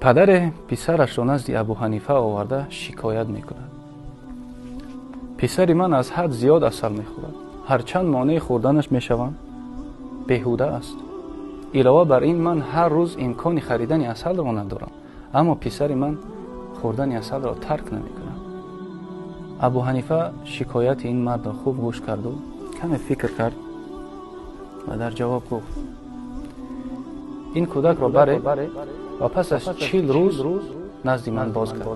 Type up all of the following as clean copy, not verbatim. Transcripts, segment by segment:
پدر پسرش را نزد ابو حنیفه آورده شکایت میکند. پسر من از حد زیاد عسل میخورد. هرچند مانع خوردنش میشوم بیهوده است. علاوه بر این من هر روز امکان خریدن عسل را ندارم، اما پسر من خوردن عسل را ترک نمیکند. ابو حنیفه شکایت این مرد را خوب گوش کرد و کمی فکر کرد و در جواب گفت: این کودک را بره و پس از 40 روز نزد من باز کرد.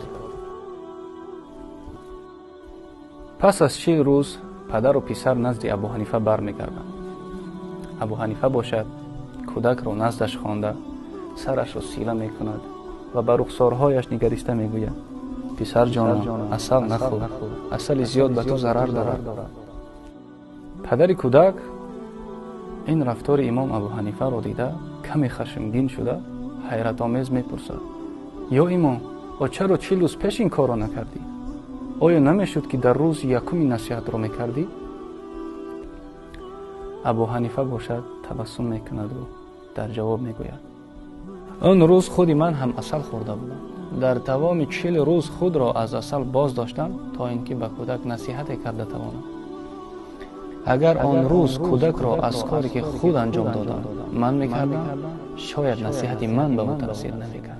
پس از 40 روز پدر و پسر نزد ابو حنیفه برمیگردند. ابو حنیفه باشد کودک را نزدش خوانده سرش را سیله میکند و به رخسارهایش نگریسته میگوید: پسر جانم، عسل نخور، عسل زیاد به تو ضرر دارد. پدر کودک این رفتار امام ابو حنیفه را دیده کمی خشمگین شده حیرت آمیز میپرسد: یا امام، چرا 40 روز پیش این کار را نکردی؟ آیا نمیشد که در روز یکم نصیحت را میکردی؟ ابو حنیفه باشد تبسم میکند و در جواب میگوید: آن روز خود من هم عسل خورده بودم. در تمام 40 روز خود را از عسل باز داشتم تا اینکه به کودک نصیحت کرده توانم. اگر آن روز کودک را از کاری که خود انجام دادم من میکردم، شاید نصیحت من به او تاثیر نمیکرد.